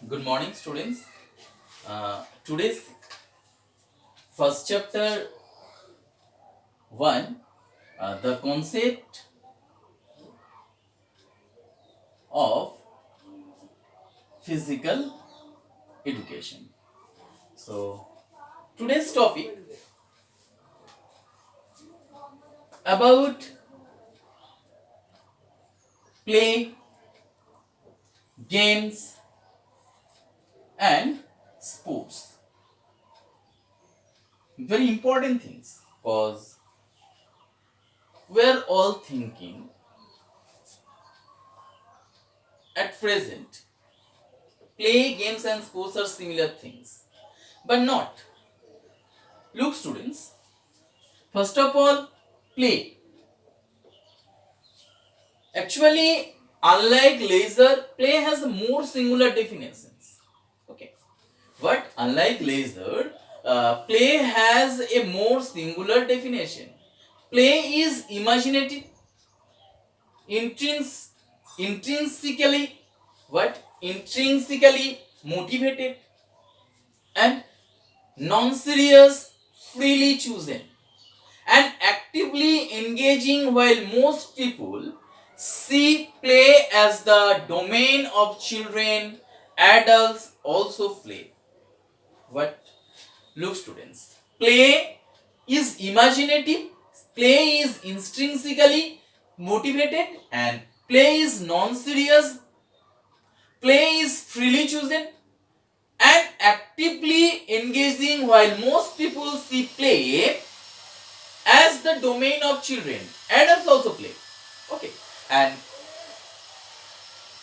Good morning, students. Today's first chapter 1, the concept of physical education. So, today's topic about play, games, and sports. Very important things because we're all thinking at present play, games, and sports are similar things, but not. Look, students, first of all, play. Actually, unlike leisure, play has more singular definitions. Okay, but unlike leisure, play has a more singular definition. Play is imaginative, intrins- intrinsically what? Intrinsically motivated and non-serious, freely chosen, and actively engaging, while most people see play as the domain of children. Adults also play. What? Look, students, play is imaginative, play is intrinsically motivated, and play is non-serious, play is freely chosen and actively engaging, while most people see play as the domain of children. Adults also play. Okay, and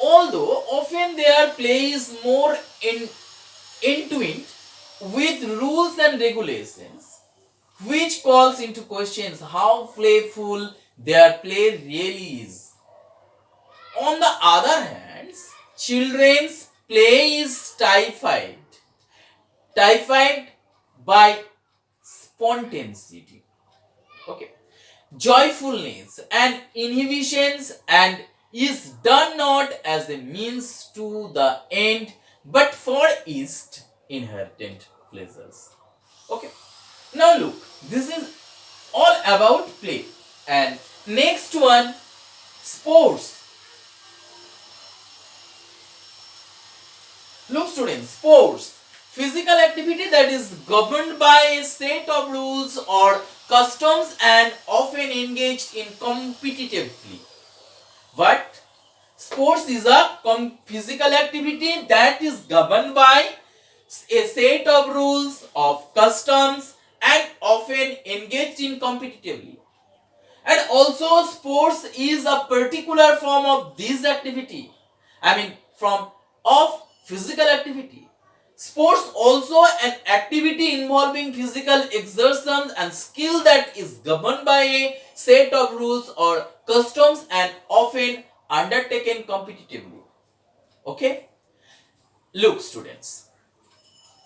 although often their play is more intuitive with rules and regulations, which calls into questions how playful their play really is. On the other hand, children's play is typified by spontaneity. Okay, joyfulness and inhibitions, and is done not as a means to the end but for its inherent pleasures. Okay, now look, this is all about play. And next one, sports. Look, students, sports, physical activity that is governed by a set of rules or customs and often engaged in competitively. What? Sports is a physical activity that is governed by a set of rules, of customs, and often engaged in competitively. And also, sports is a particular form of this activity. From of physical activity. Sports also an activity involving physical exertion and skill that is governed by a set of rules or customs and often undertaken competitively. Okay? Look, students.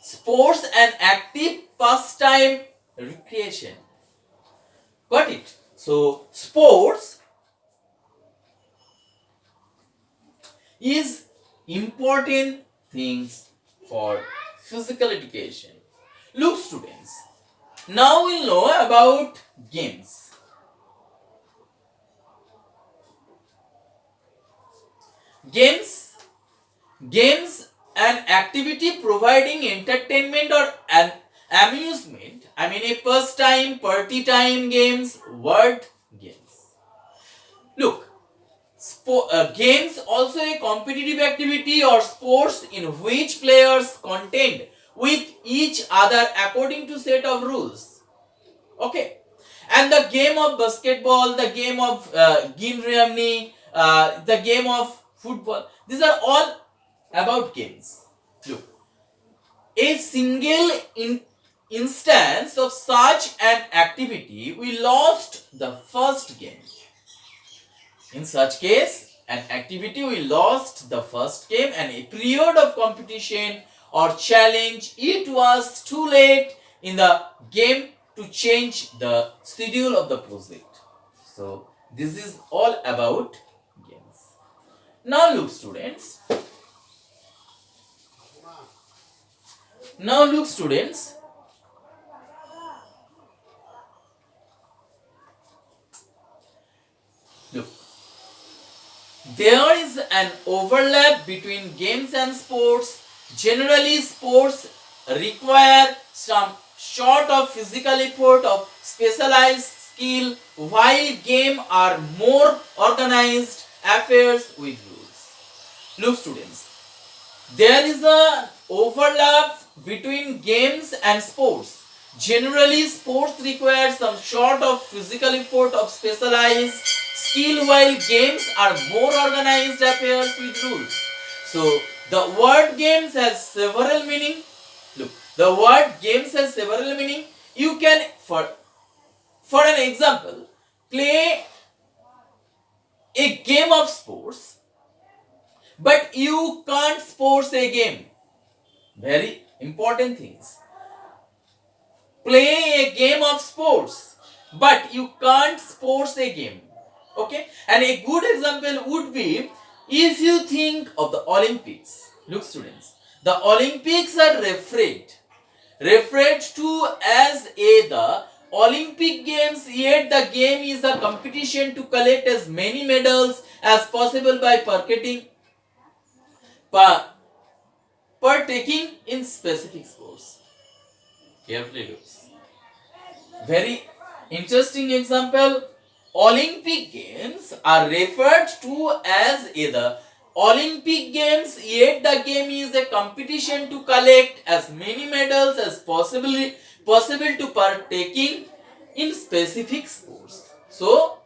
Sports an active pastime recreation. Got it? So, sports is important things for physical education. Look, students, now we'll know about games. Games an activity providing entertainment or an amusement. A pastime, party time games, word games. Look, games also a competitive activity or sports in which players contend with each other according to set of rules. Okay, and the game of basketball, the game of gimnastic, the game of football, these are all about games. Look, a single instance of such an activity, we lost the first game. In such case, an activity we lost the first game and a period of competition or challenge, it was too late in the game to change the schedule of the project. So, this is all about games. Now look, students, Now look students, look, there is an overlap between games and sports. Generally, sports require some sort of physical effort of specialized skill, while games are more organized affairs with rules. Look students, there is a overlap between games and sports. Generally, sports require some sort of physical effort of specialized skill, while games are more organized affairs with rules. So, the word games has several meaning. Look, the word games has several meaning. You can, for an example, play a game of sports, but you can't sports a game. Very important things. Play a game of sports, but you can't sports a game. Okay, and a good example would be if you think of the Olympics. Look students, the Olympics are referred to as the Olympic Games, yet the game is a competition to collect as many medals as possible by partaking in specific sports. Carefully look. Very interesting example. Olympic Games are referred to as either Olympic Games, yet the game is a competition to collect as many medals as possible to partaking in specific sports. So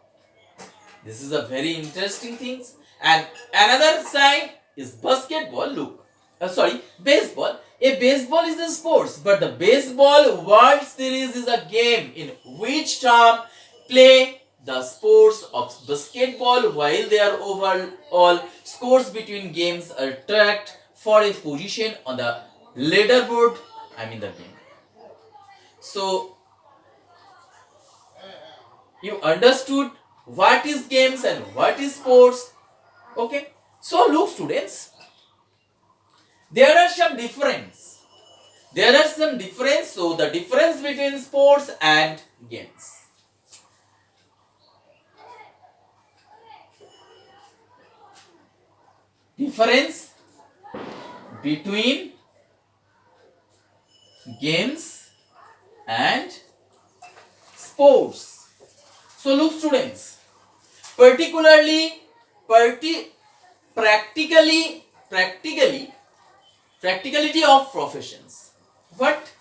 this is a very interesting thing. And another side is basketball. Look, baseball. A baseball is a sports, but the baseball World Series is a game in which term play the sports of basketball, while their overall scores between games are tracked for a position on the leaderboard. I mean the game. So you understood what is games and what is sports. Okay, so look students, there are some difference. So the difference between sports and games. Difference between games and sports. So look students, particularly practically practicality of professions. What?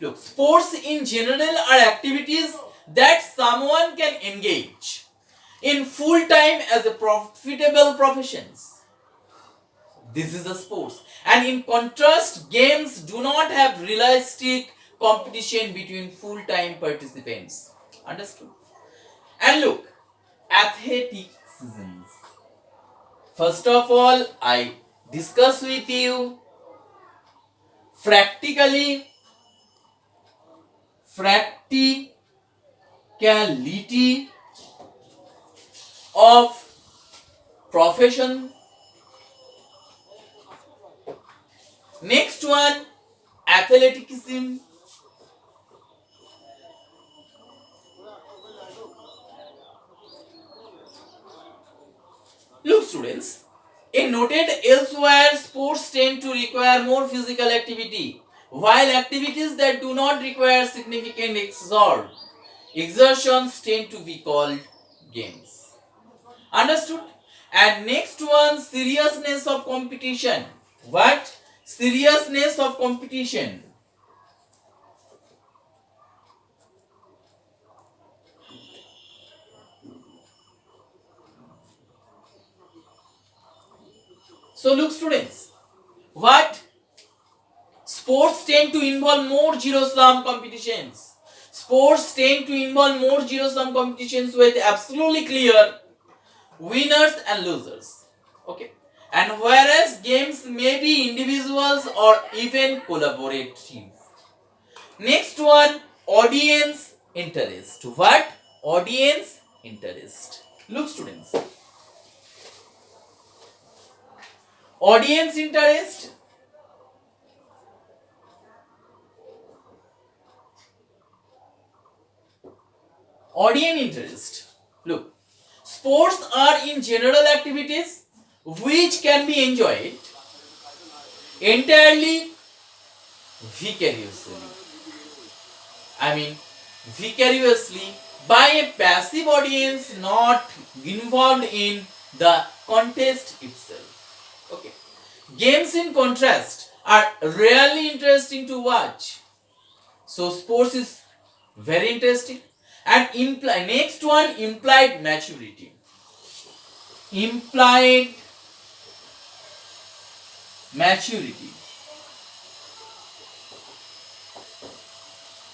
Look, sports in general are activities that someone can engage in full time as a profitable professions. This is a sports. And in contrast, games do not have realistic competition between full time participants. Understood? And look, athleticism. First of all, I discuss with you practicality of profession. Next one, athleticism. Look students, in noted elsewhere, sports tend to require more physical activity, while activities that do not require significant exertions tend to be called games. Understood? And next one, seriousness of competition. What? Seriousness of competition. So look students, what? Sports tend to involve more zero-sum competitions. Sports tend to involve more zero-sum competitions with absolutely clear winners and losers. Okay. And whereas games may be individuals or even collaborative. Next one, audience interest. What? Audience interest. Look students. Audience interest audience interest. Look, sports are in general activities which can be enjoyed entirely vicariously. I mean, vicariously by a passive audience not involved in the contest itself. Okay. Games, in contrast, are rarely interesting to watch. So, sports is very interesting. And next one, implied maturity. Implied maturity.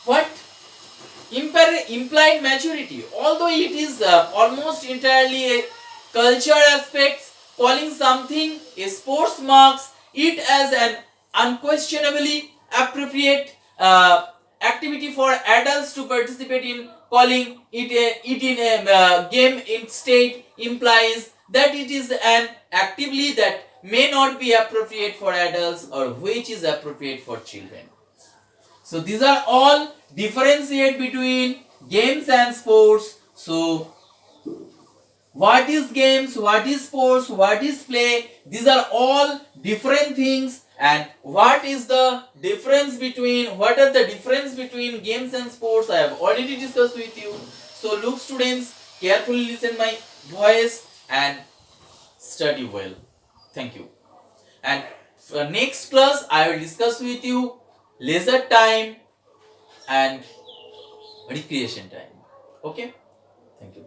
What? Implied maturity. Although it is almost entirely a culture aspect, calling something a sports marks it as an unquestionably appropriate activity for adults to participate in. Calling it in a game instead implies that it is an activity that may not be appropriate for adults or which is appropriate for children. So these are all differentiate between games and sports. So what is games, what is sports, what is play, these are all different things. And what is the difference between, what are the difference between games and sports, I have already discussed with you. So look students, carefully listen my voice and study well. Thank you. And for next class I will discuss with you leisure time and recreation time. Okay, thank you.